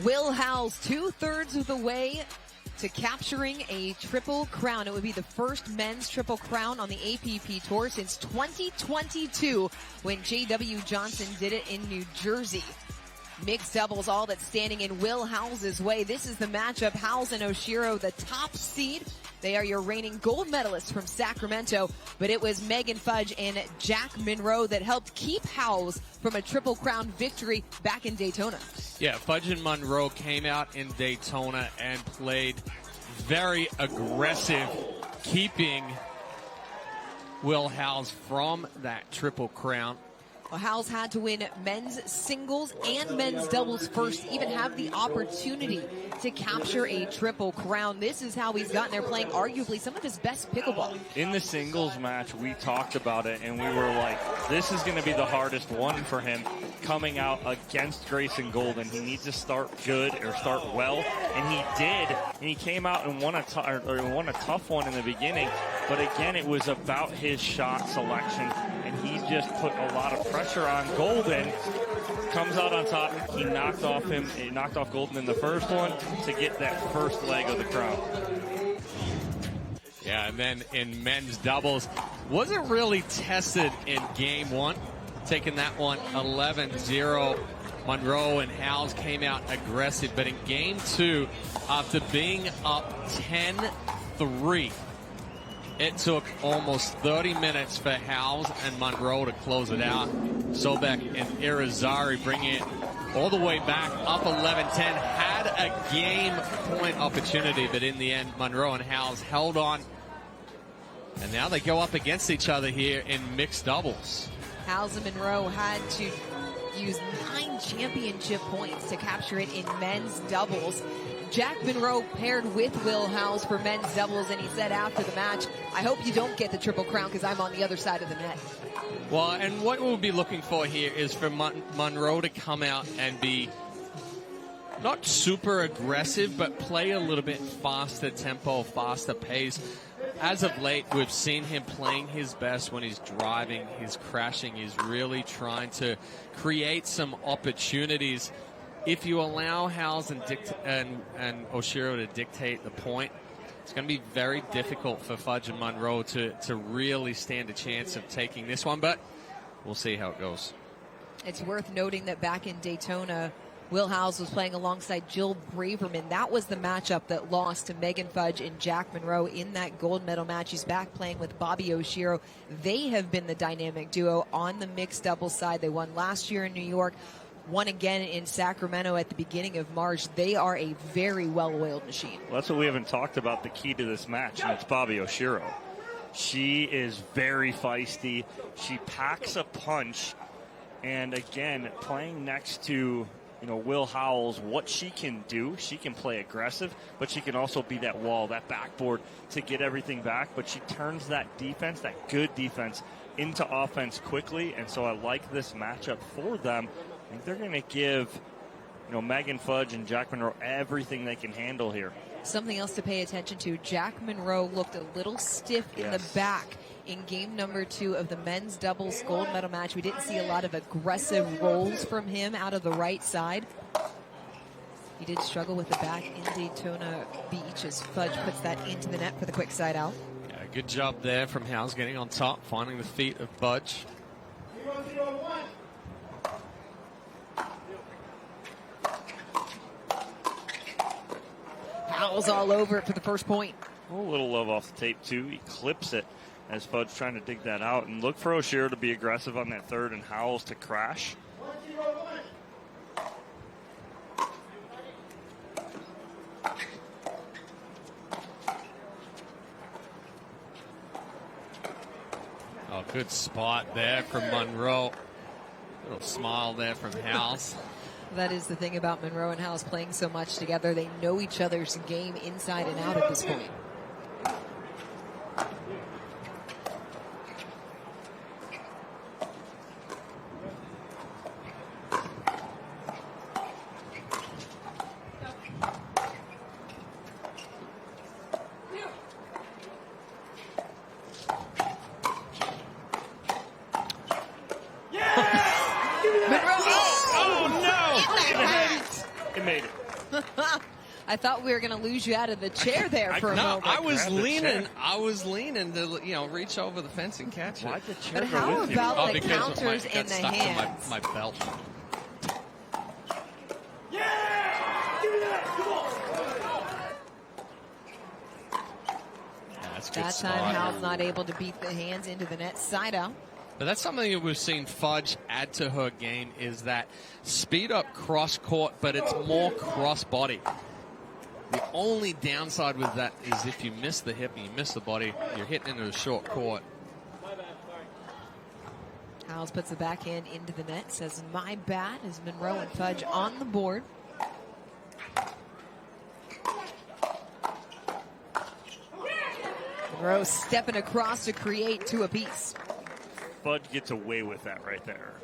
Will Howells 2/3 of the way to capturing a triple crown. It would be the first men's triple crown on the APP Tour since 2022 when J.W. Johnson did it in New Jersey. Mixed doubles, all that's standing in Will Howells' way. This is the matchup. Howells and Oshiro, the top seed. They are your reigning gold medalists from Sacramento, but it was Megan Fudge and Jack Munro that helped keep Howells from a triple crown victory back in Daytona. Yeah, Fudge and Munro came out in Daytona and played very aggressive, keeping Will Howells from that triple crown. Well, Howells had to win men's singles and men's doubles first to even have the opportunity to capture a triple crown. This is how he's gotten there, playing arguably some of his best pickleball. In the singles match, we talked about it, and we were like, this is going to be the hardest one for him coming out against Grayson Golden. He needs to start good or start well, and he did. And he came out and won a tough one in the beginning. But again, it was about his shot selection, and he just put a lot of pressure on Golden. Comes out on top. He knocked off Golden in the first one to get that first leg of the crown. Yeah, and then in men's doubles, wasn't really tested in game one, taking that one 11-0. Munro and Howells came out aggressive, but in game two, after being up 10-3, it took almost 30 minutes for Howells and Munro to close it out. Sobek and Irizarry bring it all the way back up 11-10. Had a game point opportunity, but in the end, Munro and Howells held on. And now they go up against each other here in mixed doubles. Howells and Munro had to use 9 championship points to capture it in men's doubles. Jack Munro paired with Will Howells for men's doubles, and he said after the match, I hope you don't get the triple crown because I'm on the other side of the net. Well, and what we'll be looking for here is for Munro to come out and be not super aggressive, but play a little bit faster tempo, faster pace. As of late, we've seen him playing his best when he's driving, he's crashing, he's really trying to create some opportunities. If you allow Howells and Oshiro to dictate the point, it's going to be very difficult for Fudge and Munro to really stand a chance of taking this one, but we'll see how it goes. It's worth noting that back in Daytona, Will Howells was playing alongside Jill Braverman. That was the matchup that lost to Megan Fudge and Jack Munro in that gold medal match. He's back playing with Bobbi Oshiro. They have been the dynamic duo on the mixed doubles side. They won last year in New York, won again in Sacramento at the beginning of March. They are a very well-oiled machine. Well, that's what we haven't talked about, the key to this match, and it's Bobbi Oshiro. She is very feisty. She packs a punch. And again, playing next to Will Howells, what she can do, she can play aggressive, but she can also be that wall, that backboard to get everything back. But she turns that defense, that good defense, into offense quickly. And so I like this matchup for them. I think they're going to give, Megan Fudge and Jack Munro everything they can handle here. Something else to pay attention to, Jack Munro looked a little stiff in the back in game number 2 of the men's doubles gold medal match. We didn't see a lot of aggressive rolls from him out of the right side. He did struggle with the back in Daytona Beach as Fudge puts that into the net for the quick side out. Yeah, good job there from Howells getting on top, finding the feet of Fudge. Howells all over it for the first point. A little love off the tape, too. He clips it as Fudge trying to dig that out. And look for Oshiro to be aggressive on that third and Howells to crash. Oh, good spot there from Munro. Little smile there from Howells. That is the thing about Munro and Howells playing so much together. They know each other's game inside and out at this point. It made it. I thought we were going to lose you out of the chair there for a moment. I was leaning to reach over the fence and catch it. Why'd the chair But go how with about you? the counters in the hands? My belt. That time, Howells not able to beat the hands into the net. Side out. But that's something that we've seen Fudge add to her game, is that speed up cross court, but it's more cross body. The only downside with that is if you miss the hip and you miss the body, you're hitting into the short court. Howells puts the backhand into the net, says, my bad, as Munro and Fudge on the board. Munro stepping across to create 2 apiece. Fudge gets away with that right there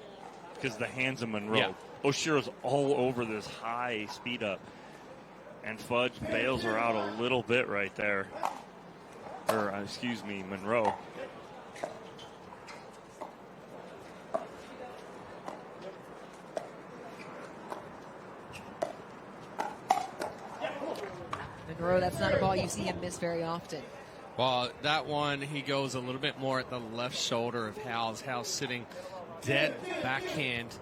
because the hands of Munro. Yeah. Oshiro's all over this high speed up, and Fudge bails her out a little bit right there. Or, excuse me, Munro. Munro, that's not a ball you see him miss very often. Well, that one, he goes a little bit more at the left shoulder of Howells. Howells sitting dead backhand.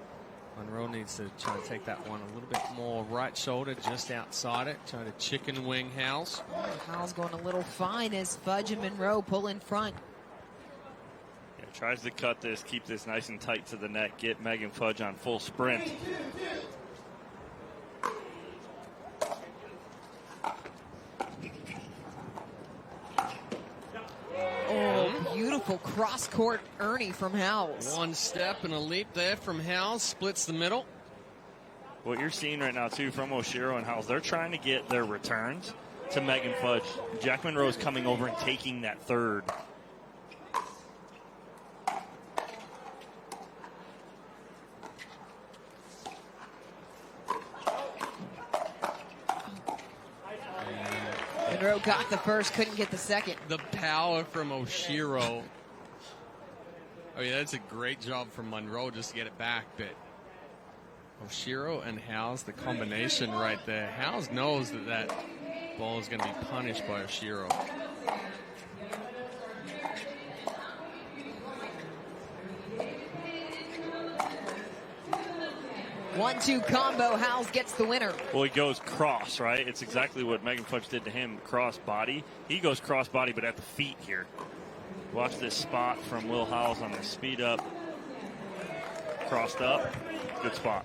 Munro needs to try to take that one a little bit more right shoulder, just outside it. Try to chicken wing Howells. Howells going a little fine as Fudge and Munro pull in front. Yeah, tries to cut this, keep this nice and tight to the net, get Megan Fudge on full sprint. Beautiful cross-court Ernie from Howells. One step and a leap there from Howells. Splits the middle. What you're seeing right now, too, from Oshiro and Howells, they're trying to get their returns to Megan Fudge. Jack Munro is coming over and taking that third. Munro got the first, couldn't get the second. The power from Oshiro. Oh, yeah, that's a great job from Munro just to get it back. But Oshiro and Howells, the combination right there. Howells knows that that ball is going to be punished by Oshiro. 1-2 combo. Howells gets the winner. Well, he goes cross, right? It's exactly what Megan Fudge did to him, cross body. He goes cross body, but at the feet here. Watch this spot from Will Howells on the speed up. Crossed up. Good spot.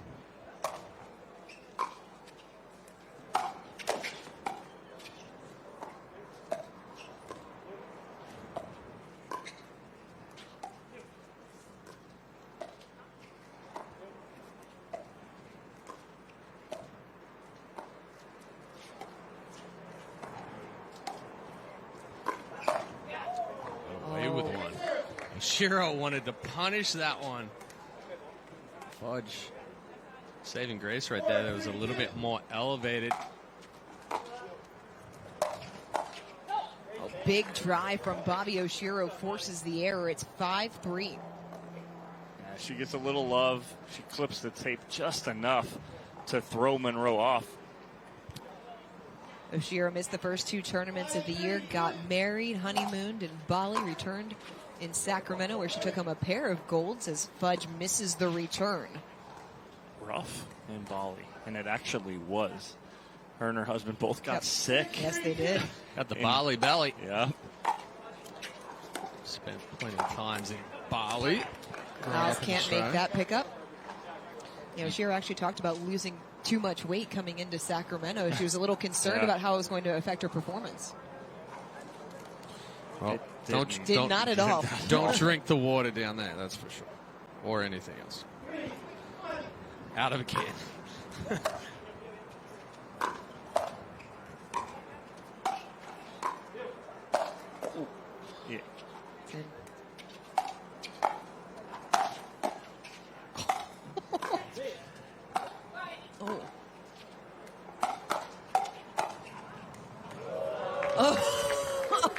Oshiro wanted to punish that one. Fudge saving grace right there. That was a little bit more elevated. Big drive from Bobbi Oshiro forces the error. It's 5-3. Yeah, she gets a little love. She clips the tape just enough to throw Munro off. Oshiro missed the first 2 tournaments of the year, got married, honeymooned in Bali, returned in Sacramento, where she took home a pair of golds as Fudge misses the return. Rough in Bali, and it actually was. Her and her husband both got sick. Yes, they did. Got the Bali belly. Yeah. Spent plenty of times in Bali. Howells can't make that pickup. You know, Oshiro actually talked about losing too much weight coming into Sacramento. She was a little concerned about how it was going to affect her performance. Well, not at all. Don't drink the water down there, that's for sure. Or anything else. Out of a can. Yeah.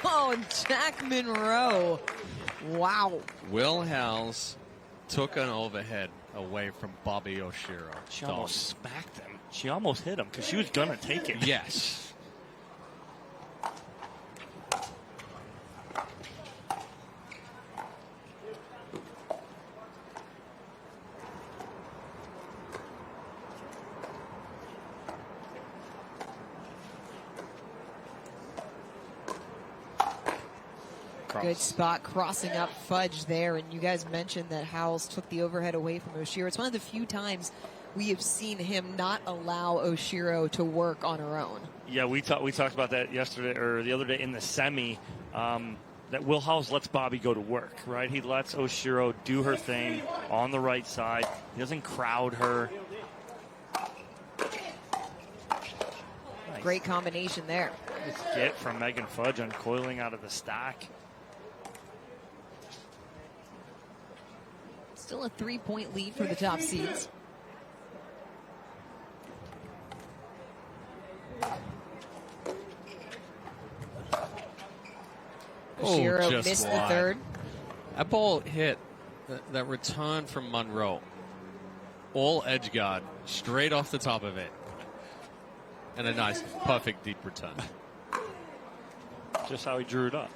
Oh, Jack Munro. Wow. Will Howells took an overhead. away from Bobbi Oshiro. She almost smacked him. She almost hit him because she was going to take it. Yes. Good spot crossing up Fudge there, and you guys mentioned that Howells took the overhead away from Oshiro. It's one of the few times we have seen him not allow Oshiro to work on her own. Yeah, we talked about that yesterday or the other day in the semi. That Will Howells lets Bobbi go to work, right? He lets Oshiro do her thing on the right side. He doesn't crowd her. Nice. Great combination there. Nice get from Megan Fudge uncoiling out of the stack. Still a 3-point lead for the top seeds. Oshiro missed the third. That ball hit that return from Munro. All edge guard, straight off the top of it. And a nice, perfect deep return. Just how he drew it up.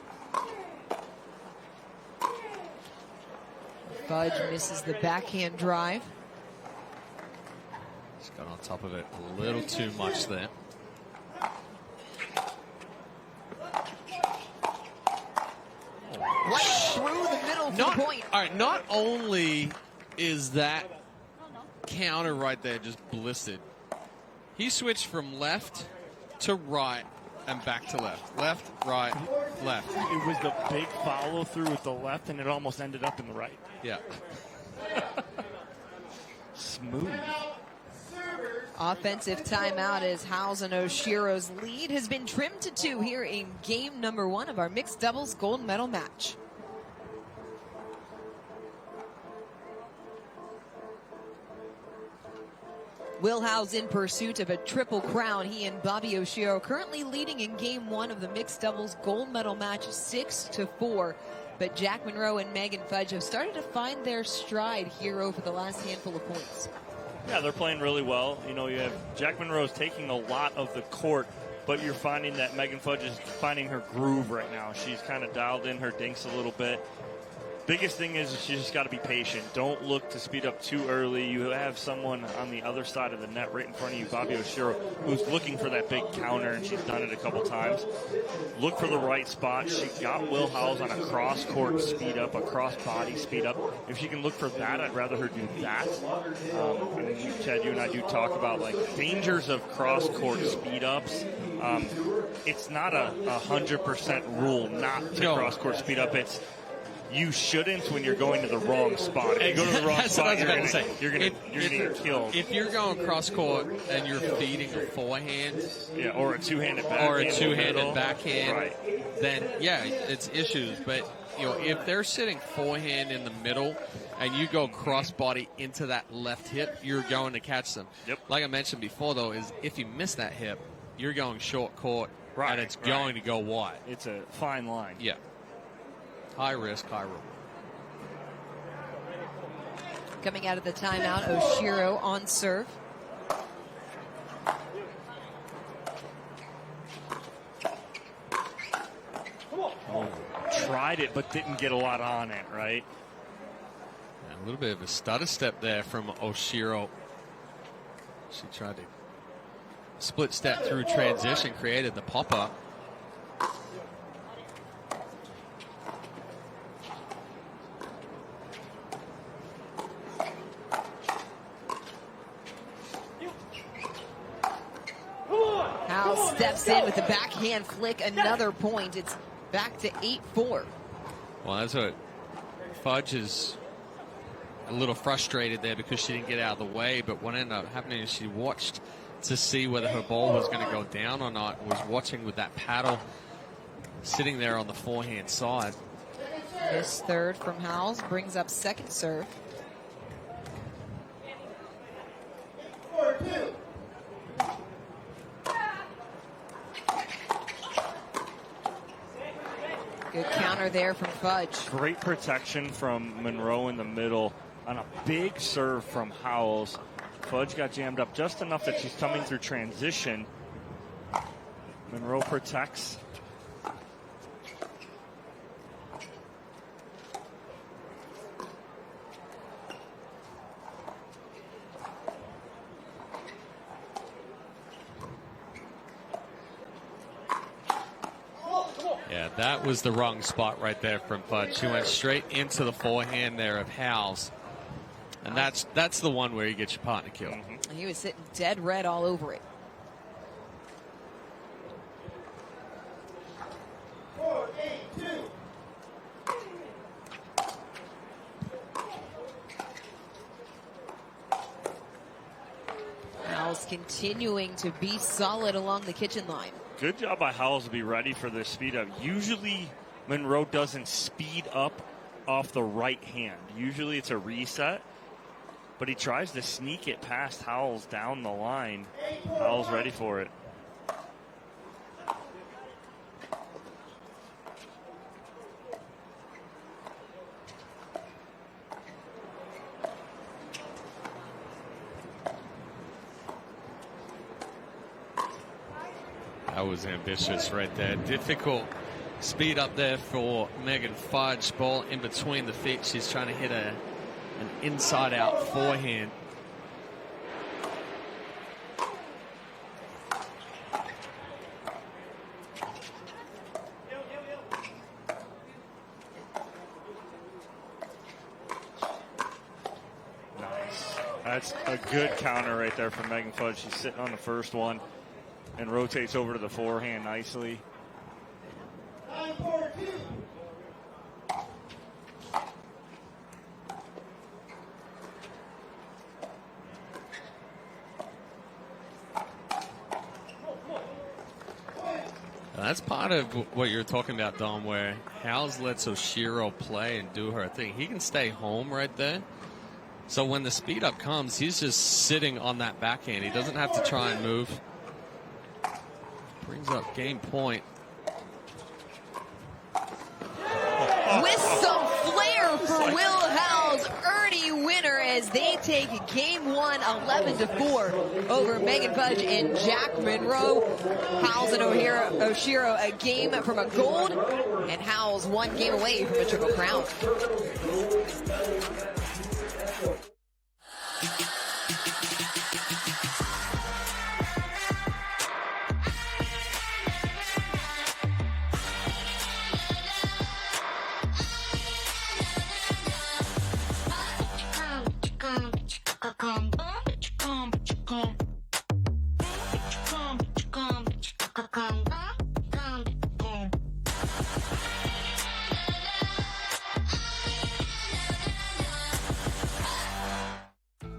Fudge misses the backhand drive. Just got on top of it a little too much there. Right through the middle for the point. All right, not only is that counter right there just blistered, he switched from left to right and back to left. Left, right, left. It was the big follow through with the left, and it almost ended up in the right. Yeah. Smooth. Offensive timeout as Howells and Oshiro's lead has been trimmed to 2 here in game number 1 of our mixed doubles gold medal match. Will Howells in pursuit of a triple crown. He and Bobbi Oshiro currently leading in game 1 of the mixed doubles gold medal match 6-4. But Jack Munro and Megan Fudge have started to find their stride here over the last handful of points. Yeah, they're playing really well. You know, you have Jack Munro's taking a lot of the court, but you're finding that Megan Fudge is finding her groove right now. She's kind of dialed in her dinks a little bit. Biggest thing is she's just got to be patient. Don't look to speed up too early. You have someone on the other side of the net right in front of you, Bobbi Oshiro, who's looking for that big counter, and she's done it a couple times. Look for the right spot. She got Will Howells on a cross-court speed up, a cross-body speed up. If she can look for that, I'd rather her do that. Chad, you and I do talk about like dangers of cross-court speed ups. It's not a 100% rule not to cross-court speed up. It's you shouldn't when you're going to the wrong spot. If you go to the wrong spot, you're going to get killed. If you're going cross court and you're feeding a forehand, or a two-handed backhand, right, then yeah, it's issues. But you know, if they're sitting forehand in the middle and you go cross body into that left hip, you're going to catch them. Yep. Like I mentioned before, though, is if you miss that hip, you're going short court, and it's going to go wide. It's a fine line. Yeah. High risk, high reward. Coming out of the timeout, Oshiro on serve. Oh, tried it, but didn't get a lot on it, right? Yeah, a little bit of a stutter step there from Oshiro. She tried to split step through transition, created the pop-up. Howells steps in with a backhand flick, another point. It's back to 8-4. Well, that's what Fudge is a little frustrated there because she didn't get out of the way, but what ended up happening is she watched to see whether her ball was going to go down or not, was watching with that paddle sitting there on the forehand side. This third from Howells brings up second serve. Good counter there from Fudge. Great protection from Munro in the middle. on a big serve from Howells. Fudge got jammed up just enough that she's coming through transition. Munro protects. Yeah, that was the wrong spot right there from Fudge. She went straight into the forehand there of Howells. And that's the one where you get your partner killed. Mm-hmm. He was sitting dead red all over it. Howells continuing to be solid along the kitchen line. Good job by Howells to be ready for this speed up. Usually Munro doesn't speed up off the right hand. Usually it's a reset, but he tries to sneak it past Howells down the line. Howells ready for it. That was ambitious right there. Difficult speed up there for Megan Fudge. Ball in between the feet. She's trying to hit an inside out forehand. Nice. That's a good counter right there from Megan Fudge. She's sitting on the first one and rotates over to the forehand nicely. That's part of what you're talking about, Dom, where Howells lets Oshiro play and do her thing. He can stay home right there. So when the speed up comes, he's just sitting on that backhand. He doesn't have to try and move. Brings up game point. With some flair for Will Howells, early winner as they take game one 11-4 over Megan Fudge and Jack Munro. Howells and Oshiro a game from a gold, and Howells 1 game away from a triple crown.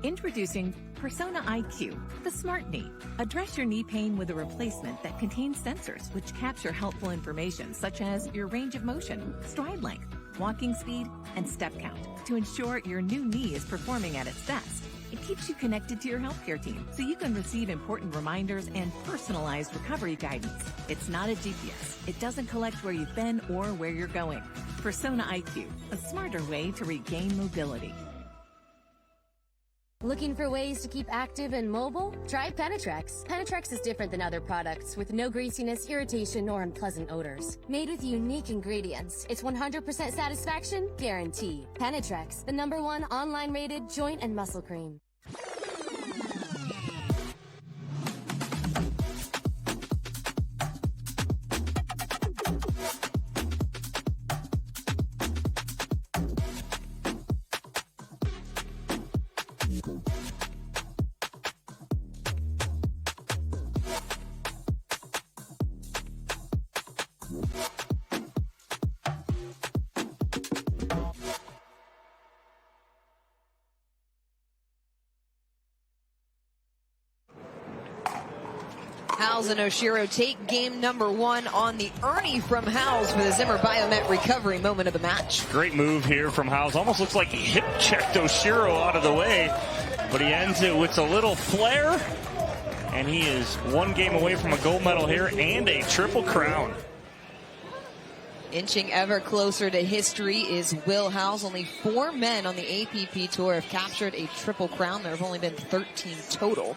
Introducing Persona IQ, the smart knee. Address your knee pain with a replacement that contains sensors which capture helpful information such as your range of motion, stride length, walking speed, and step count to ensure your new knee is performing at its best. It keeps you connected to your healthcare team so you can receive important reminders and personalized recovery guidance. It's not a GPS. It doesn't collect where you've been or where you're going. Persona IQ, a smarter way to regain mobility. Looking for ways to keep active and mobile? Try Penetrex. Penetrex is different than other products with no greasiness, irritation, or unpleasant odors. Made with unique ingredients, it's 100% satisfaction guaranteed. Penetrex, the #1 online rated joint and muscle cream. Howells and Oshiro take game #1 on the Ernie from Howells for the Zimmer Biomet recovery moment of the match. Great move here from Howells. Almost looks like he hip checked Oshiro out of the way, but he ends it with a little flair, and he is 1 game away from a gold medal here and a triple crown. Inching ever closer to history is Will Howells. Only 4 men on the APP Tour have captured a triple crown. There have only been 13 total.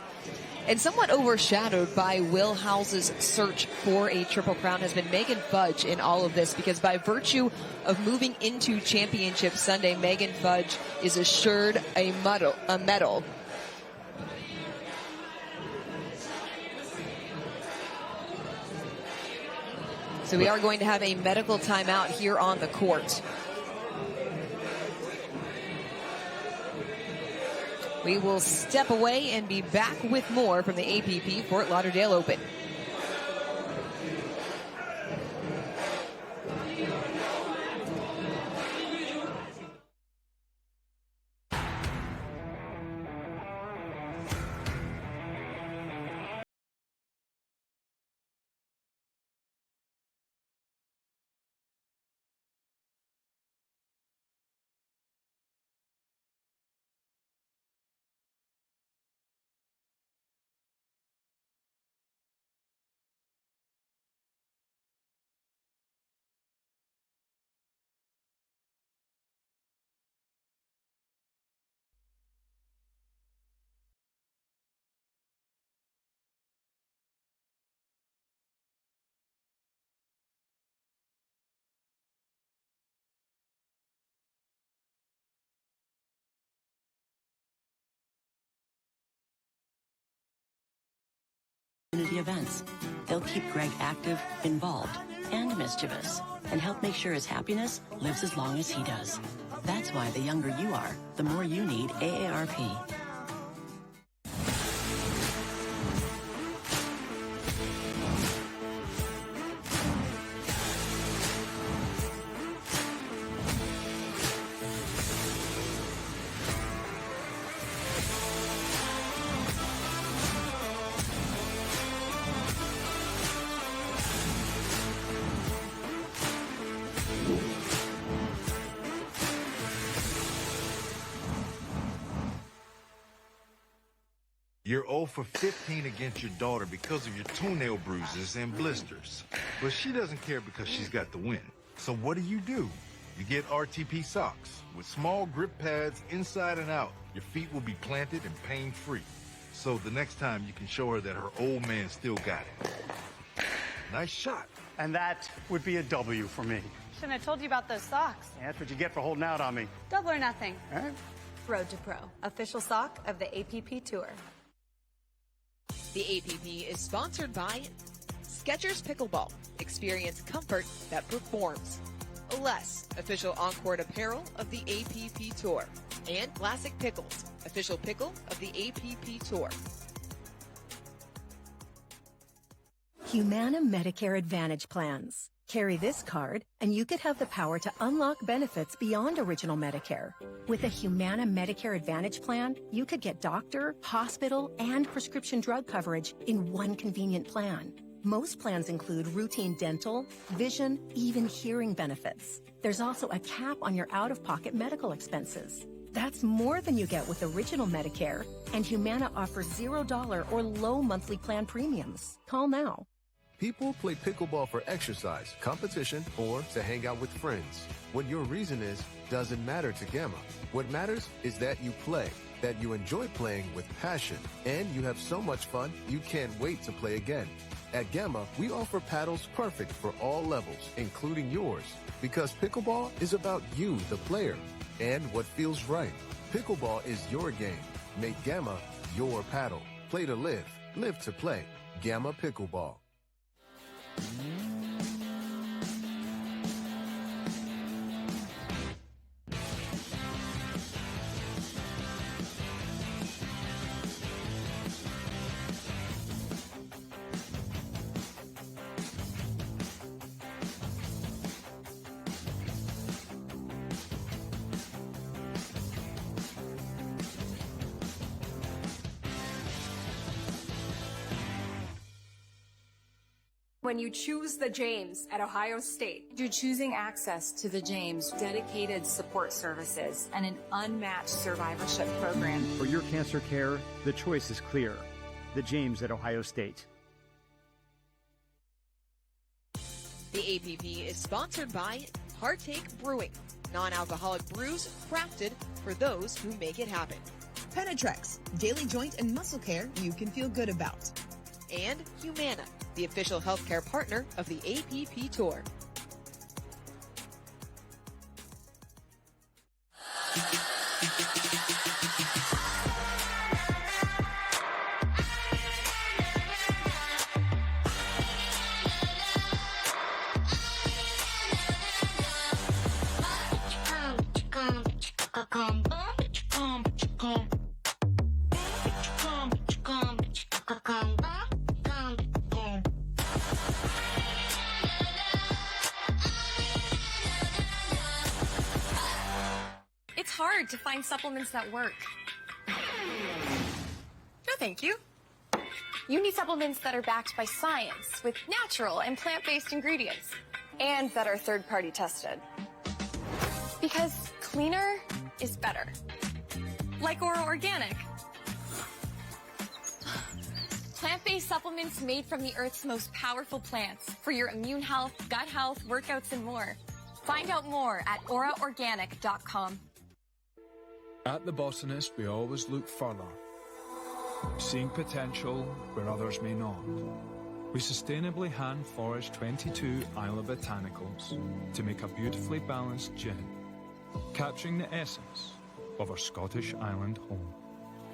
And somewhat overshadowed by Will Howells' search for a triple crown has been Megan Fudge in all of this, because by virtue of moving into Championship Sunday, Megan Fudge is assured a medal. So we are going to have a medical timeout here on the court. We will step away and be back with more from the APP Fort Lauderdale Open. Community events. They'll keep Greg active, involved, and mischievous, and help make sure his happiness lives as long as he does. That's why the younger you are, the more you need AARP. You're 0 for 15 against your daughter because of your toenail bruises and blisters. But she doesn't care because she's got the win. So what do? You get RTP socks with small grip pads inside and out. Your feet will be planted and pain-free. So the next time you can show her that her old man still got it. Nice shot. And that would be a W for me. Shouldn't have told you about those socks. Yeah, that's what you get for holding out on me. Double or nothing. All right. Road to Pro, official sock of the APP Tour. The APP is sponsored by Skechers Pickleball. Experience comfort that performs. Les, official on-court apparel of the APP Tour. And Classic Pickles, official pickle of the APP Tour. Humana Medicare Advantage plans. Carry this card, and you could have the power to unlock benefits beyond original Medicare. With a Humana Medicare Advantage plan, you could get doctor, hospital, and prescription drug coverage in one convenient plan. Most plans include routine dental, vision, even hearing benefits. There's also a cap on your out-of-pocket medical expenses. That's more than you get with original Medicare, and Humana offers $0 or low monthly plan premiums. Call now. People play pickleball for exercise, competition, or to hang out with friends. What your reason is doesn't matter to Gamma. What matters is that you play, that you enjoy playing with passion, and you have so much fun you can't wait to play again. At Gamma, we offer paddles perfect for all levels, including yours, because pickleball is about you, the player, and what feels right. Pickleball is your game. Make Gamma your paddle. Play to live, live to play. Gamma Pickleball. When you choose the James at Ohio State, you're choosing access to the James, dedicated support services, and an unmatched survivorship program. For your cancer care, the choice is clear. The James at Ohio State. The APP is sponsored by Partake Brewing, non-alcoholic brews crafted for those who make it happen. Penetrex, daily joint and muscle care you can feel good about. And Humana, the official healthcare partner of the APP Tour. It's hard to find supplements that work. No, thank you. You need supplements that are backed by science with natural and plant-based ingredients and that are third-party tested. Because cleaner is better. Like Oro Organic. Plant-based supplements made from the Earth's most powerful plants for your immune health, gut health, workouts, and more. Find out more at auraorganic.com. At The Botanist, we always look further, seeing potential where others may not. We sustainably hand-forage 22 Isla botanicals to make a beautifully balanced gin, capturing the essence of our Scottish island home,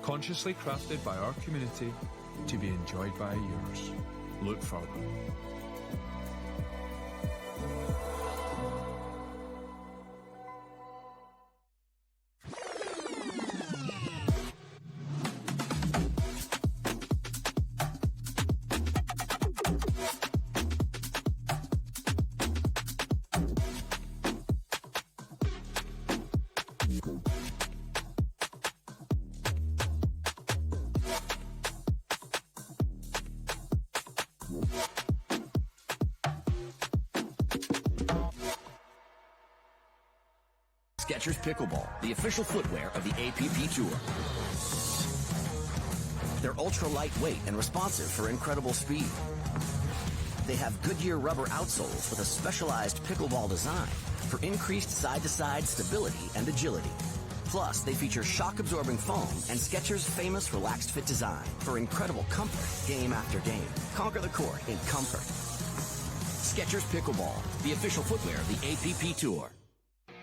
consciously crafted by our community to be enjoyed by yours. Look further. Skechers Pickleball, the official footwear of the APP Tour. They're ultra lightweight and responsive for incredible speed. They have Goodyear rubber outsoles with a specialized pickleball design for increased side-to-side stability and agility. Plus, they feature shock-absorbing foam and Skechers' famous relaxed fit design for incredible comfort game after game. Conquer the court in comfort. Skechers Pickleball, the official footwear of the APP Tour.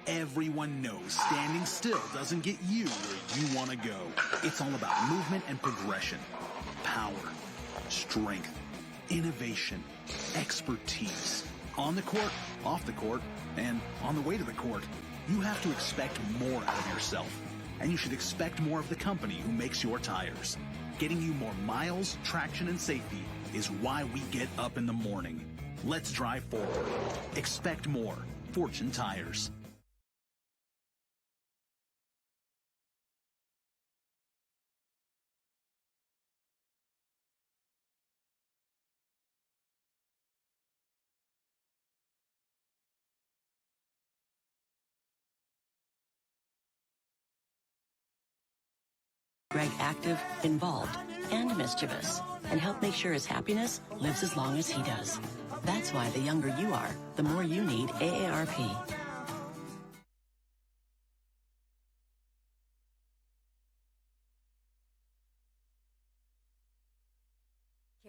Everyone knows standing still doesn't get you where you want to go. It's all about movement and progression, power, strength, innovation, expertise. On the court, off the court, and on the way to the court, you have to expect more out of yourself. And you should expect more of the company who makes your tires. Getting you more miles, traction, and safety is why we get up in the morning. Let's drive forward. Expect more. Fortune Tires. Greg active, involved, and mischievous, and help make sure his happiness lives as long as he does. That's why the younger you are, the more you need AARP.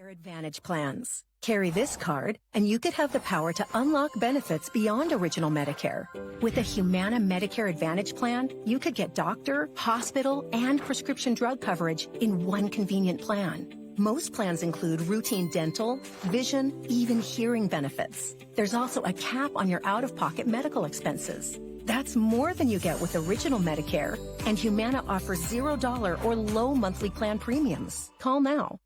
Medicare Advantage plans. Carry this card, and you could have the power to unlock benefits beyond original Medicare. With a Humana Medicare Advantage plan, you could get doctor, hospital, and prescription drug coverage in one convenient plan. Most plans include routine dental, vision, even hearing benefits. There's also a cap on your out-of-pocket medical expenses. That's more than you get with original Medicare, and Humana offers $0 or low monthly plan premiums. Call now.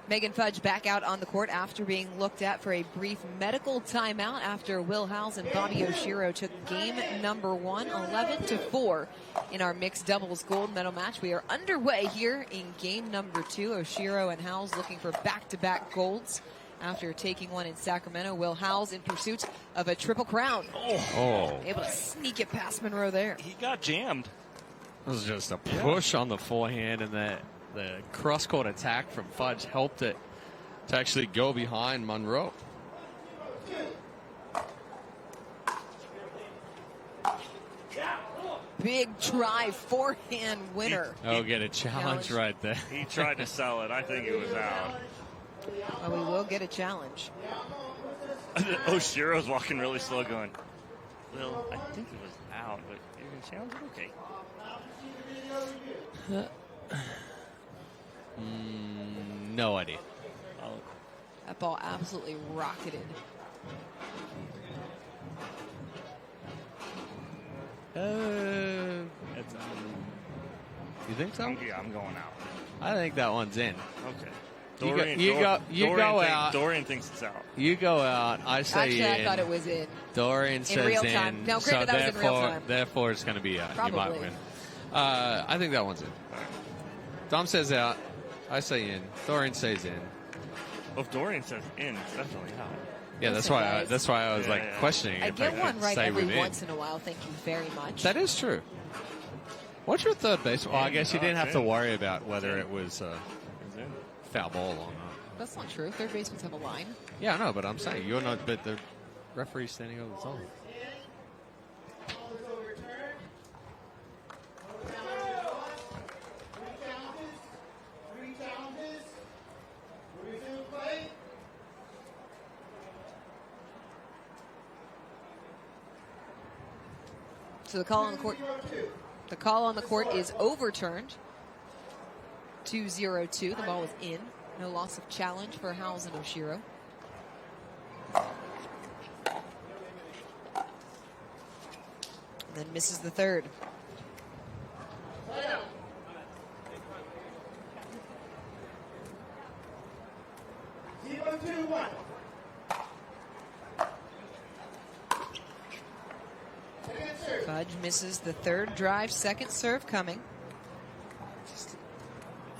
Megan Fudge back out on the court after being looked at for a brief medical timeout after Will Howells and Bobbi Oshiro took game number 1, 11-4 in our mixed doubles gold medal match. We are underway here in game number 2. Oshiro and Howells looking for back-to-back golds after taking one in Sacramento. Will Howells in pursuit of a triple crown. Able to sneak it past Munro there. He got jammed. It was just a push on the forehand, and the cross-court attack from Fudge helped it to actually go behind Munro. Big drive, forehand winner. Get a challenge right there. He tried to sell it. I think it was out. Well, we will get a challenge. Oshiro's walking really slow going, well, I think it was out, but you're going to challenge it? Okay. No idea. That ball absolutely rocketed. It's out. You think so? Yeah, I'm going out. I think that one's in. Okay. You go out. Dorian thinks it's out. You go out. I say Actually, in. I thought it was in. Dorian says real time. in. No, so that was in real time. Therefore, it's going to be out. Probably. You might win. I think that one's in. Dom says out. I say in. Dorian says in. Well, if Dorian says in, it's definitely out. Yeah, that's why I was questioning. I if get one right every within. once in a while. Thank you very much. That is true. What's your third base? Well, I guess you didn't have to worry about whether it was foul ball or not. That's not true. Third basemen have a line. Yeah, I know, but I'm saying you're not. But the referee's standing over the top. So the call on the court. The call on the court is overturned. 2-0-2. The ball was in. No loss of challenge for Howells and Oshiro. And then misses the third. Fudge misses the third drive, second serve coming. Just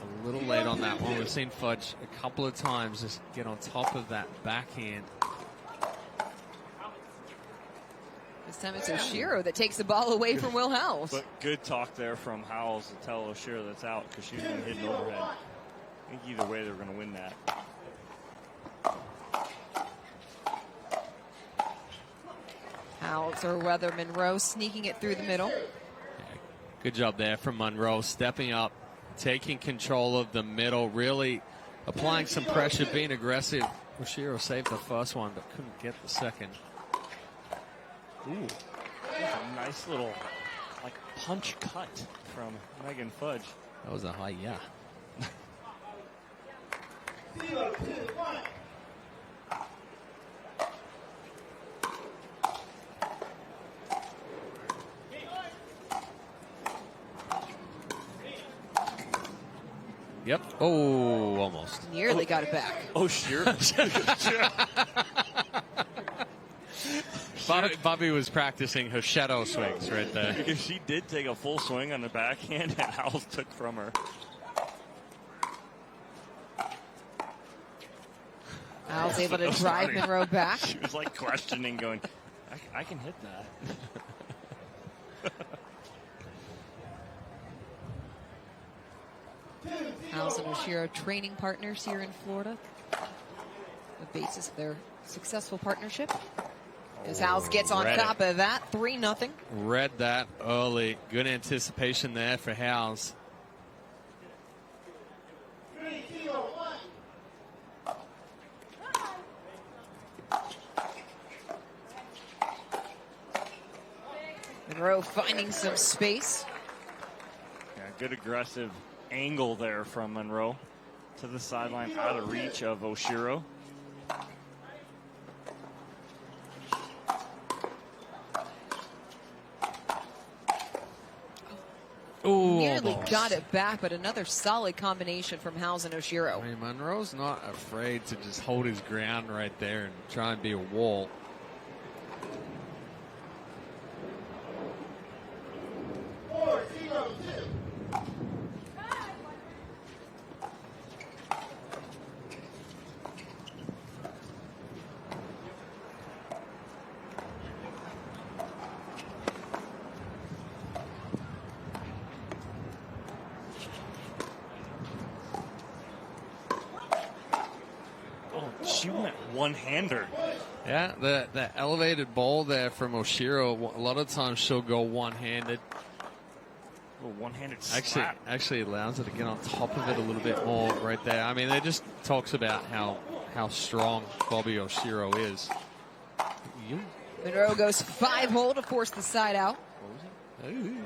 a little late on that one. We've seen Fudge a couple of times just get on top of that backhand. This time it's Oshiro that takes the ball away from Will Howells. But good talk there from Howells to tell Oshiro that's out because she's going to hit an overhead. I think either way they're going to win that. Howells or whether Munro sneaking it through the middle. Yeah, good job there from Munro, stepping up, taking control of the middle, really applying some pressure, being aggressive. Oshiro saved the first one, but couldn't get the second. Ooh, that's a nice little punch cut from Megan Fudge. That was a high, yeah. Yep. Oh, almost. Nearly got it back. Oh, sure. Bobbi was practicing her shadow swings right there. Because she did take a full swing on the backhand that Howells took from her. Howells able to drive Munro back. She was questioning, going, I can hit that. Howells and Oshiro training partners here in Florida. The basis of their successful partnership. As Howells gets on top of that, 3-0. Read that early. Good anticipation there for Howells. Munro finding some space. Yeah, good aggressive angle there from Munro to the sideline, out of reach of Oshiro. Ooh, nearly almost. got it back, but another solid combination from Howells and Oshiro. I mean, Munro's not afraid to just hold his ground right there and try and be a wall. Shooting that one-hander. Yeah, the elevated ball there from Oshiro, a lot of times she'll go one-handed. A one-handed slap. Actually allows her to get on top of it a little bit more right there. I mean, it just talks about how strong Bobbi Oshiro is. Munro goes 5-hole to force the side out. I mean,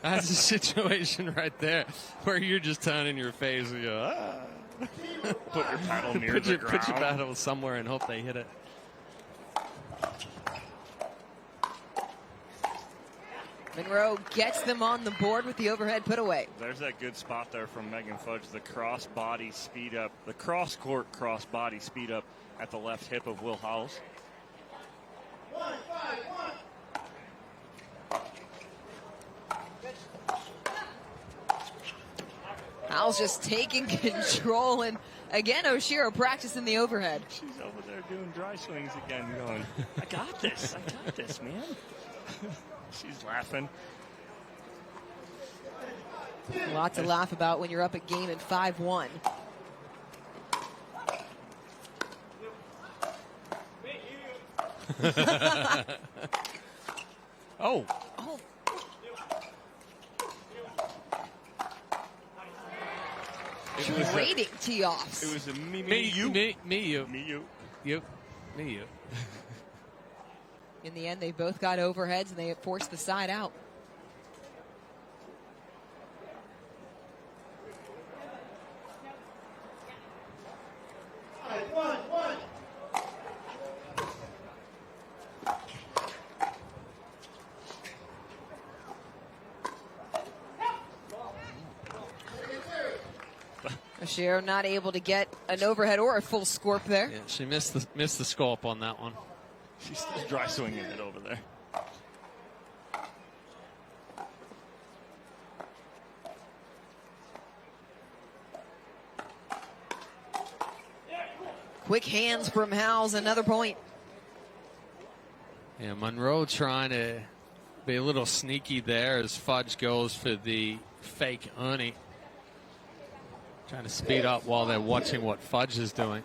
that's a situation right there where you're just turning your face and you go, ah. Put your paddle near the ground. Put your paddle somewhere and hope they hit it. Munro gets them on the board with the overhead put away. There's that good spot there from Megan Fudge. The cross-body speed up, the cross-court cross-body speed up at the left hip of Will Howells. Howells just taking control, and again, Oshiro practicing the overhead. She's over there doing dry swings again, going, I got this, man. She's laughing. A lot to laugh about when you're up a game at 5-1. Oh. Trading tee-offs. It was a me, you. In the end, they both got overheads, and they forced the side out. Oshiro not able to get an overhead or a full scorp there. Yeah, she missed the scorp on that one. She's still dry swinging it over there. Quick hands from Howells, another point. Yeah, Munro trying to be a little sneaky there as Fudge goes for the fake Ernie. Trying to speed up while they're watching what Fudge is doing.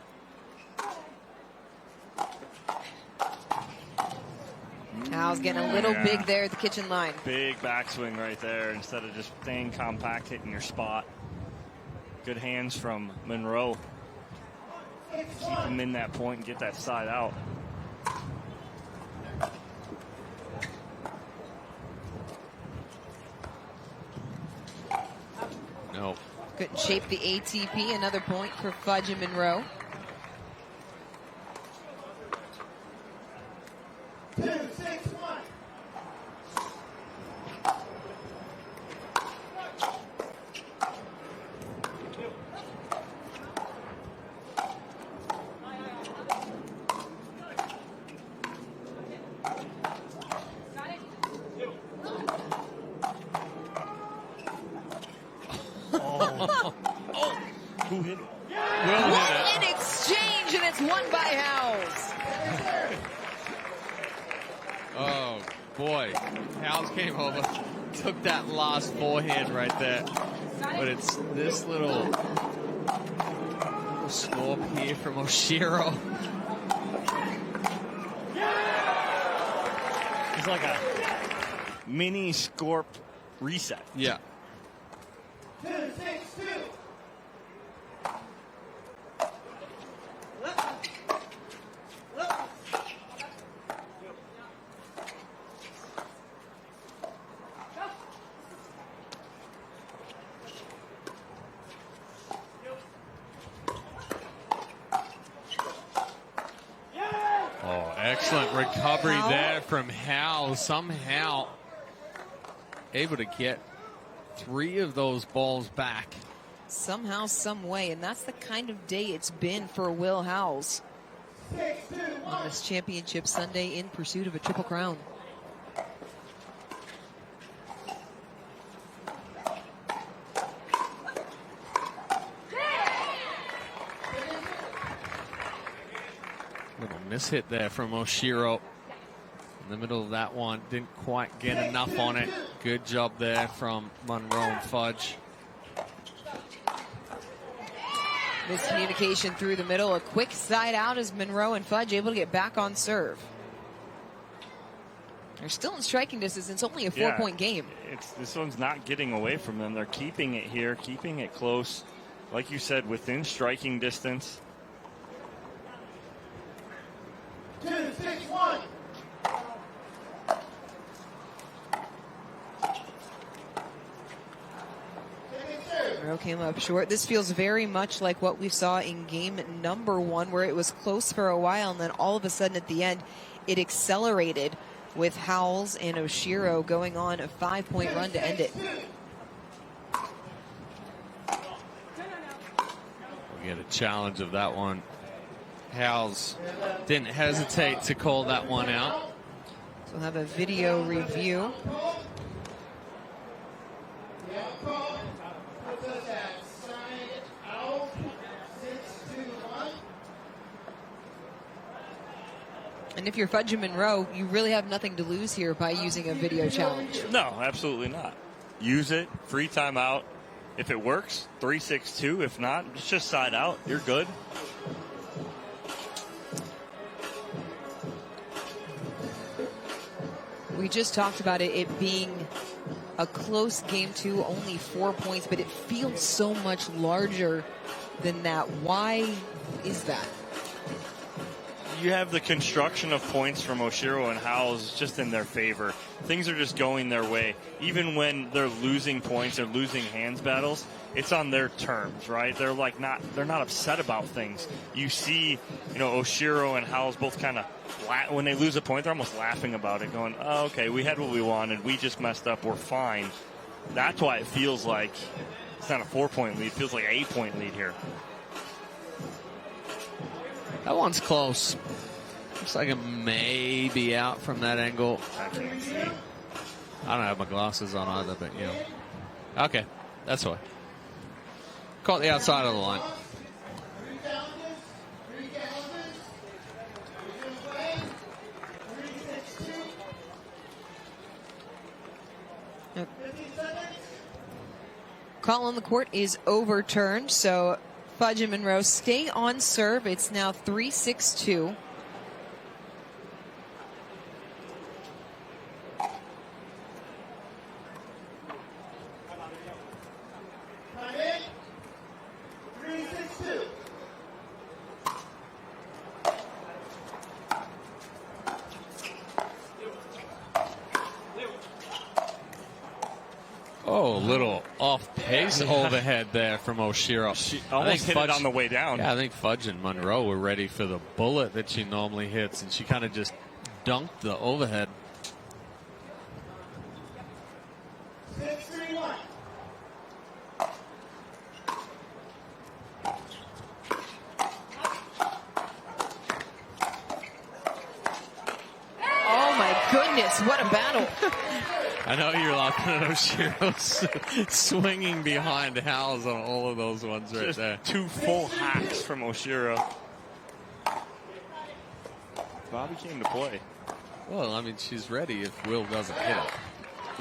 Howells getting a little big there at the kitchen line. Big backswing right there instead of just staying compact, hitting your spot. Good hands from Munro. Keep him in that point and get that side out. No. Couldn't shape the ATP. Another point for Fudge and Munro. Who hit it? What an exchange, and it's won by Howells. Oh, boy. Howells came over, took that last forehand right there. But it's this little scorp here from Oshiro. It's like a mini scorp reset. Yeah. 2-6-2. Oh, excellent recovery there from Howells. Somehow able to get 3 of those balls back. Somehow, some way, and that's the kind of day it's been for Will Howells on this championship Sunday in pursuit of a Triple Crown. Little mishit there from Oshiro. In the middle of that one, didn't quite get enough on it. Good job there from Munro and Fudge. Miscommunication through the middle. A quick side out as Munro and Fudge able to get back on serve. They're still in striking distance. It's only a 4-point game. This one's not getting away from them. They're keeping it here, keeping it close. Like you said, within striking distance. 2-6-1. Munro came up short. This feels very much like what we saw in game number 1, where it was close for a while, and then all of a sudden at the end, it accelerated with Howells and Oshiro going on a 5-point run to end it. We get a challenge of that one. Howells didn't hesitate to call that one out. So we'll have a video review. And if you're Fudge and Munro, you really have nothing to lose here by using a video challenge. No, absolutely not. Use it, free timeout. If it works, 3-6-2. If not, it's just side out. You're good. We just talked about it being a close game 2, only 4 points, but it feels so much larger than that. Why is that? You have the construction of points from Oshiro and Howells just in their favor. Things are just going their way. Even when they're losing points or losing hands battles, it's on their terms, right? They're not upset about things. You see, Oshiro and Howells both kind of, when they lose a point, they're almost laughing about it, going, oh, okay, we had what we wanted. We just messed up. We're fine. That's why it feels like it's not a 4-point lead. It feels like an 8-point lead here. That one's close. Looks like it may be out from that angle. I can't see. I don't have my glasses on either, but Okay, that's why. Caught the outside of the line. Call on the court is overturned, so Fudge and Munro stay on serve. It's now 3-6-2. Oh, a little off-pace overhead there from Oshiro. She almost hit it on the way down. Yeah, I think Fudge and Munro were ready for the bullet that she normally hits, and she kind of just dunked the overhead. 6-3-1. Oh my goodness, what a battle. I know you're laughing at Oshiro swinging behind Howells on all of those ones right just there. 2 full hacks from Oshiro. Bobbi came to play. Well, I mean, she's ready if Will doesn't hit it.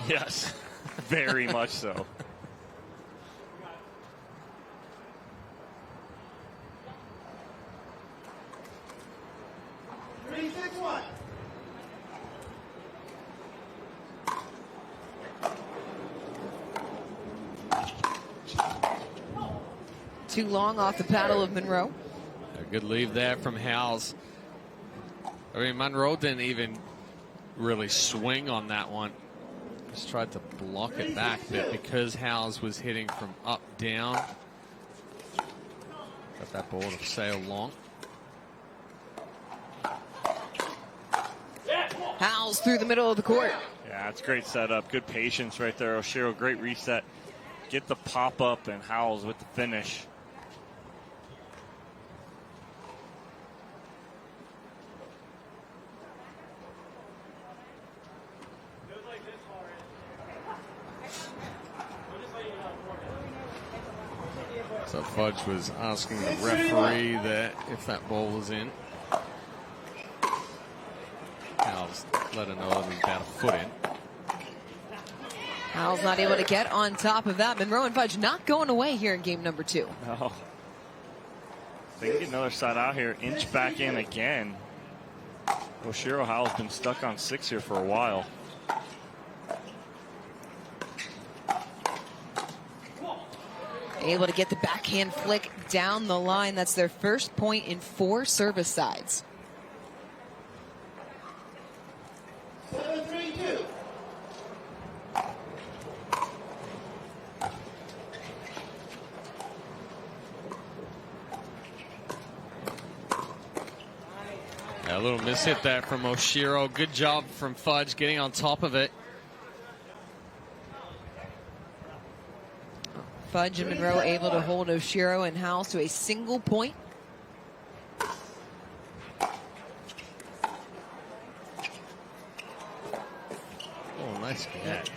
Yes, very much so. Too long off the paddle of Munro. A good leave there from Howells. I mean, Munro didn't even really swing on that one. Just tried to block it back, but because Howells was hitting from up, down, got that ball to sail long. Howells through the middle of the court. Yeah, it's great setup. Good patience right there. Oshiro, great reset. Get the pop-up, and Howells with the finish. So Fudge was asking the referee there if that ball was in. Howells let her know that it was about a foot in. Howells not able to get on top of that. Munro and Fudge not going away here in game number 2. No. They can get another side out here. Inch back in again. Oshiro Howells been stuck on 6 here for a while. Able to get the backhand flick down the line. That's their first point in 4 service sides. 7-3-2. A little miss hit there from Oshiro. Good job from Fudge getting on top of it. Fudge and Munro able to hold Oshiro and Howells to a single point. Oh, nice catch.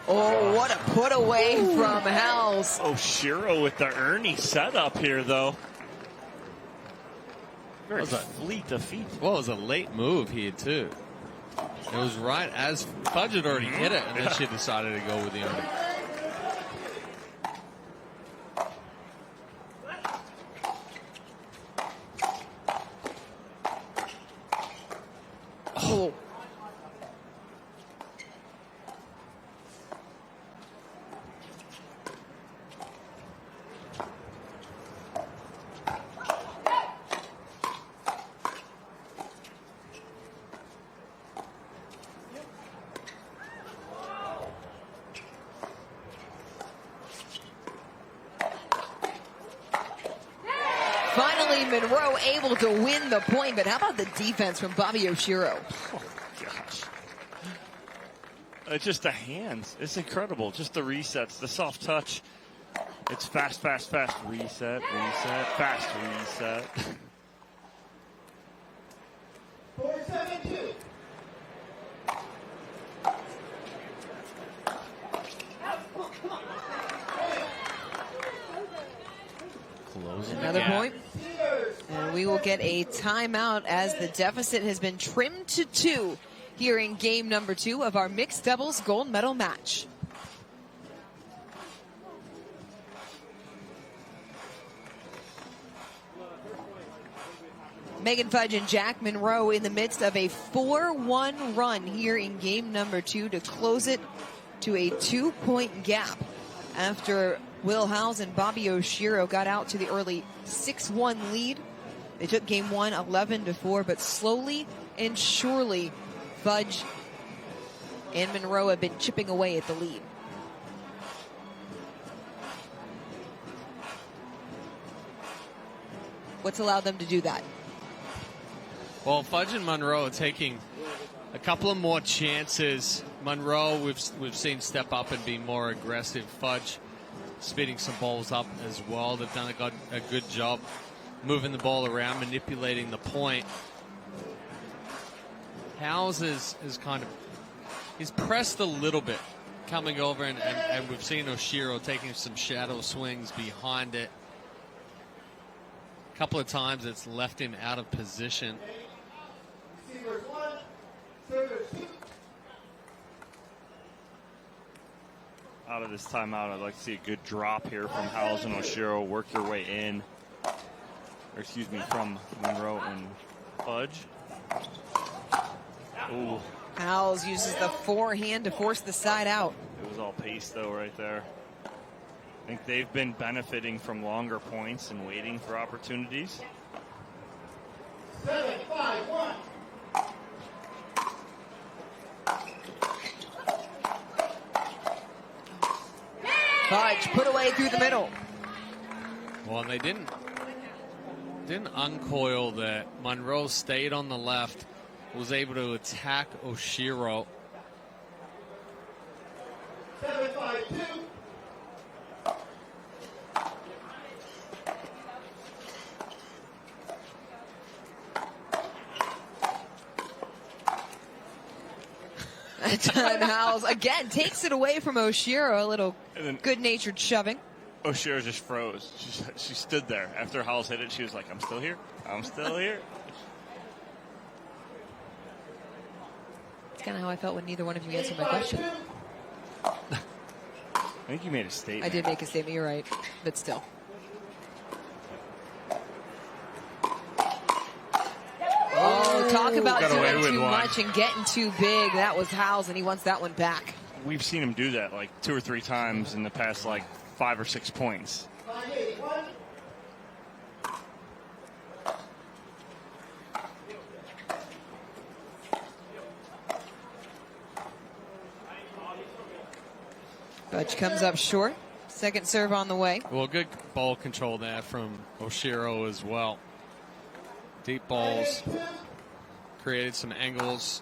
Oh, what a put away from Howells. Oshiro with the Ernie setup here, though. Very fleet of feet. Well, it was a late move here, too. It was right as Fudge had already hit it, and then she decided to go with the Ernie. Oh. Finally, Munro able to win the point, but how about the defense from Bobbi Oshiro? Oh, gosh. It's just the hands. It's incredible. Just the resets, the soft touch. It's fast, fast, fast. Reset, reset, fast reset. 4-7-2. Closing another point. And we will get a timeout as the deficit has been trimmed to 2 here in game number 2 of our mixed doubles gold medal match. Megan Fudge and Jack Munro in the midst of a 4-1 run here in game number 2 to close it to a 2-point gap after Will Howells and Bobbi Oshiro got out to the early 6-1 lead. They took game 1 11-4, but slowly and surely Fudge and Munro have been chipping away at the lead. What's allowed them to do that? Well, Fudge and Munro are taking a couple of more chances. Munro, we've seen step up and be more aggressive. Fudge speeding some balls up as well. They've done a good job moving the ball around, manipulating the point. Howells is kind of, he's pressed a little bit coming over, and we've seen Oshiro taking some shadow swings behind it. A couple of times it's left him out of position. Out of this timeout, I'd like to see a good drop here from Howells and Oshiro. Work your way in. Or excuse me, from Munro and Fudge. Ooh. Howells uses the forehand to force the side out. It was all pace, though, right there. I think they've been benefiting from longer points and waiting for opportunities. 7-5-1. Fudge put away through the middle. Well, and they didn't didn't uncoil that. Munro stayed on the left, was able to attack Oshiro. 7-5-2. Howells again takes it away from Oshiro. A little good-natured shoving. Oshiro just froze. She stood there after Howells hit it. She was like, "I'm still here. I'm still here." It's kind of how I felt when neither one of you answered my question. I think you made a statement. I did make a statement. You're right, but still. Oh, talk about doing too much and getting too big. That was Howells, and he wants that one back. We've seen him do that like 2 or 3 times in the past, like 5 or 6 points. Fudge comes up short. Second serve on the way. Well, good ball control there from Oshiro as well. Deep balls, created some angles.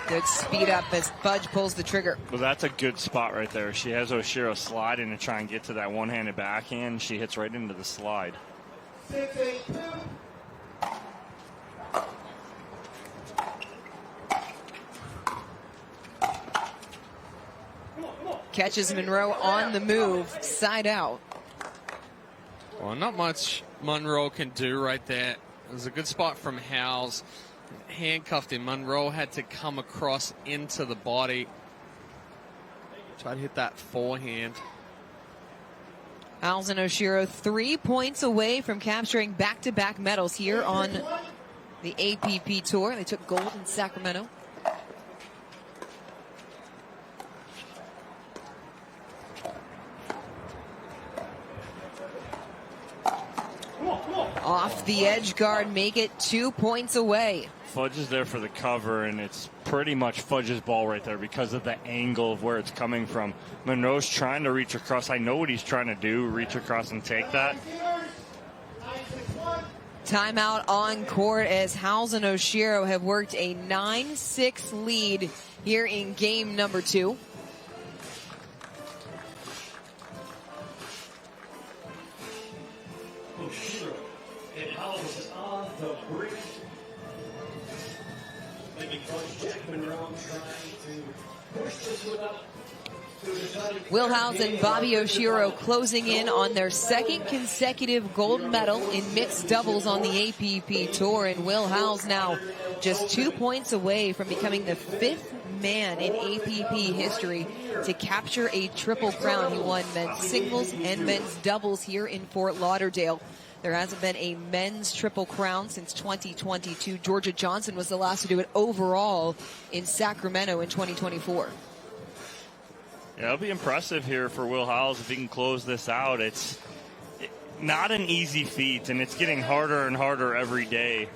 Good speed up as Fudge pulls the trigger. Well, that's a good spot right there. She has Oshiro sliding to try and get to that one-handed backhand. She hits right into the slide. 6-8-2. Catches Munro on the move, side out. Well, not much Munro can do right there. It was a good spot from Howells. Handcuffed him. Munro had to come across into the body. Try to hit that forehand. Howells and Oshiro 3 points away from capturing back-to-back medals here on the APP Tour. They took gold in Sacramento. Off the edge guard, make it 2 points away. Fudge is there for the cover, and it's pretty much Fudge's ball right there because of the angle of where it's coming from. Monroe's trying to reach across. I know what he's trying to do, reach across and take that. Timeout on court as Howells and Oshiro have worked a 9-6 lead here in game number 2. Oshiro and Howells on the break. Megan Fudge Jack Munro trying to push this one up. Will Howells and Bobbi Oshiro closing in on their second consecutive gold medal in mixed doubles on the APP Tour. And Will Howells now just 2 points away from becoming the 5th man in APP history to capture a triple crown. He won men's singles and men's doubles here in Fort Lauderdale. There hasn't been a men's triple crown since 2022. Georgia Johnson was the last to do it overall in Sacramento in 2024. Yeah, it'll be impressive here for Will Howells if he can close this out. It's not an easy feat, and it's getting harder and harder every day,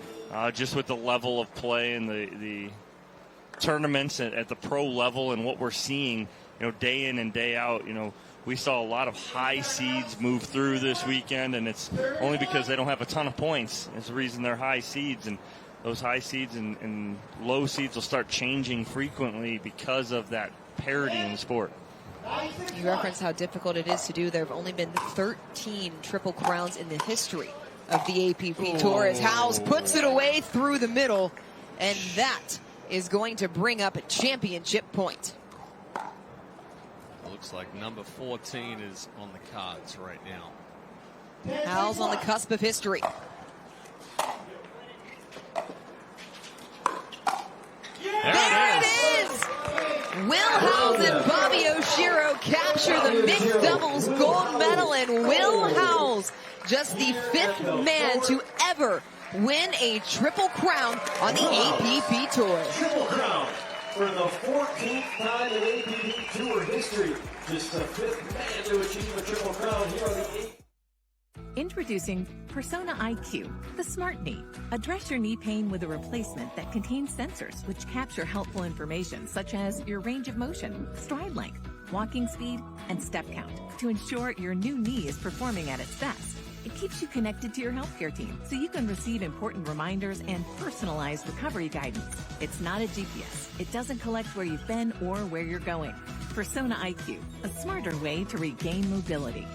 just with the level of play and the tournaments at the pro level and what we're seeing, day in and day out. We saw a lot of high seeds move through this weekend, and it's only because they don't have a ton of points. It's the reason they're high seeds, and those high seeds and low seeds will start changing frequently because of that parity in the sport. You referenced how difficult it is to do. There have only been 13 triple crowns in the history of the APP Tour as Howells puts it away through the middle, and that is going to bring up a championship point. Looks like number 14 is on the cards right now. Howells on the cusp of history. There it is! Will Howells and Bobbi Oshiro capture the mixed doubles gold medal, and Will Howells, just the 5th man to ever win a triple crown on the APP Tour. Triple crown for the 14th time in APP Tour history. Just the 5th man to achieve a triple crown here on the APP. Introducing Persona IQ, the smart knee. Address your knee pain with a replacement that contains sensors which capture helpful information such as your range of motion, stride length, walking speed, and step count to ensure your new knee is performing at its best. It keeps you connected to your healthcare team so you can receive important reminders and personalized recovery guidance. It's not a GPS. It doesn't collect where you've been or where you're going. Persona IQ, a smarter way to regain mobility.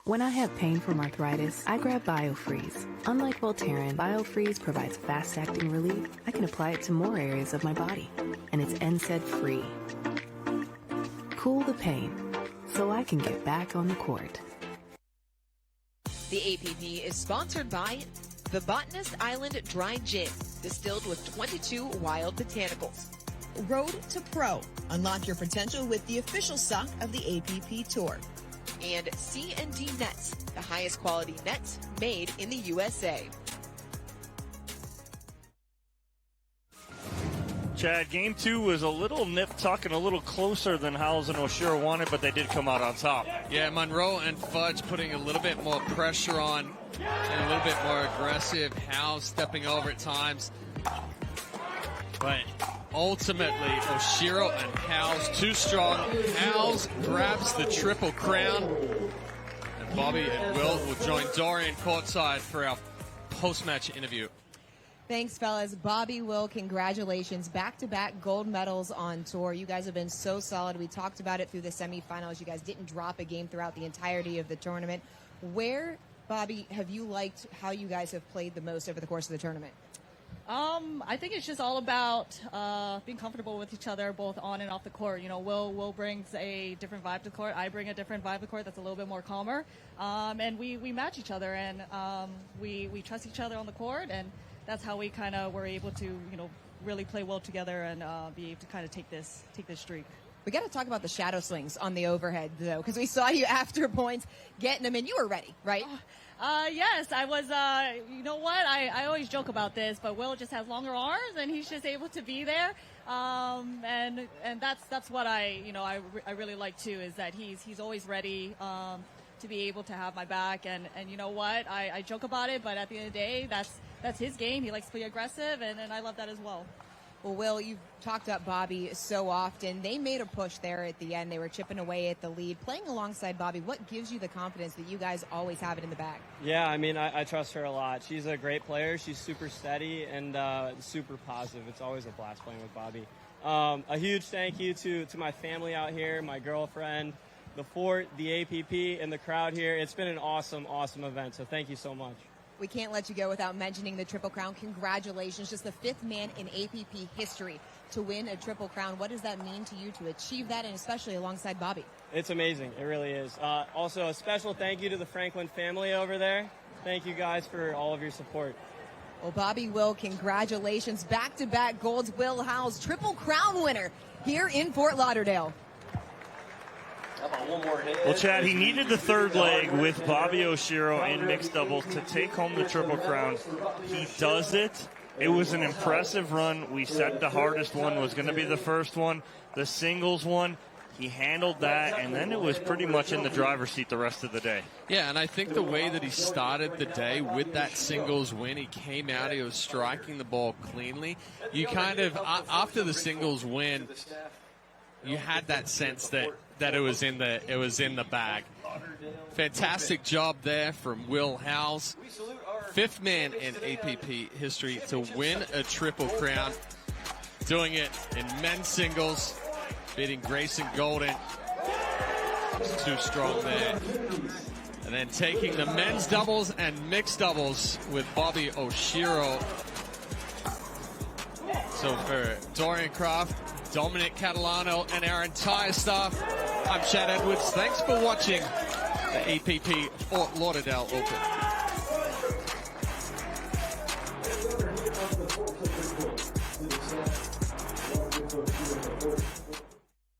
When I have pain from arthritis, I grab BioFreeze. Unlike Voltaren, BioFreeze provides fast-acting relief. I can apply it to more areas of my body, and it's NSAID-free. Cool the pain, so I can get back on the court. The APP is sponsored by the Botanist Island Dry Gin, distilled with 22 wild botanicals. Road to Pro. Unlock your potential with the official sock of the APP Tour. And C&D Nets, the highest quality nets made in the USA. Chad, game 2 was a little nip-tuck and a little closer than Howells and Oshiro wanted, but they did come out on top. Yeah, Munro and Fudge putting a little bit more pressure on and a little bit more aggressive. Howells stepping over at times. But ultimately, Oshiro and Howells too strong. Howells grabs the Triple Crown. And Bobbi and Will join Dorian courtside for our post-match interview. Thanks, fellas. Bobbi, Will, congratulations. Back-to-back gold medals on tour. You guys have been so solid. We talked about it through the semifinals. You guys didn't drop a game throughout the entirety of the tournament. Where, Bobbi, have you liked how you guys have played the most over the course of the tournament? I think it's just all about being comfortable with each other, both on and off the court. You know, Will brings a different vibe to the court. I bring a different vibe to the court that's a little bit more calmer. And we match each other, and we trust each other on the court, and that's how we kind of were able to, you know, really play well together and be able to kind of take this streak. We got to talk about the shadow slings on the overhead, though, because we saw you after points getting them in. You were ready, right? Yes, I was. You know what? I always joke about this, but Will just has longer arms, and he's just able to be there. And that's what I really like too, is that he's always ready to be able to have my back. And you know what? I joke about it, but at the end of the day, that's his game. He likes to be aggressive, and I love that as well. Well, Will, you've talked up Bobbi so often. They made a push there at the end. They were chipping away at the lead. Playing alongside Bobbi, what gives you the confidence that you guys always have it in the bag? Yeah, I mean, I trust her a lot. She's a great player. She's super steady and super positive. It's always a blast playing with Bobbi. A huge thank you to my family out here, my girlfriend, the Fort, the APP, and the crowd here. It's been an awesome, awesome event, so thank you so much. We can't let you go without mentioning the Triple Crown. Congratulations. Just the 5th man in APP history to win a Triple Crown. What does that mean to you to achieve that, and especially alongside Bobbi? It's amazing. It really is. Also, a special thank you to the Franklin family over there. Thank you guys for all of your support. Well, Bobbi, Will, congratulations. Back-to-back golds. Will Howells, Triple Crown winner here in Fort Lauderdale. Well, Chad, he needed the third leg with Bobbi Oshiro in mixed doubles to take home the Triple Crown. He does it. It was an impressive run. We said the hardest one was going to be the first one, the singles one. He handled that, and then it was pretty much in the driver's seat the rest of the day. Yeah, and I think the way that he started the day with that singles win, he came out, he was striking the ball cleanly. You kind of, after the singles win, you had that sense that it was in the bag. Fantastic job there from Will Howells, 5th man in APP history to win a Triple Crown, doing it in men's singles, beating Grayson Golden. It's too strong there. And then taking the men's doubles and mixed doubles with Bobbi Oshiro. So for Dorian Kraft, Dominic Catalano, and our entire staff, I'm Chad Edwards. Thanks for watching the APP Fort Lauderdale Open.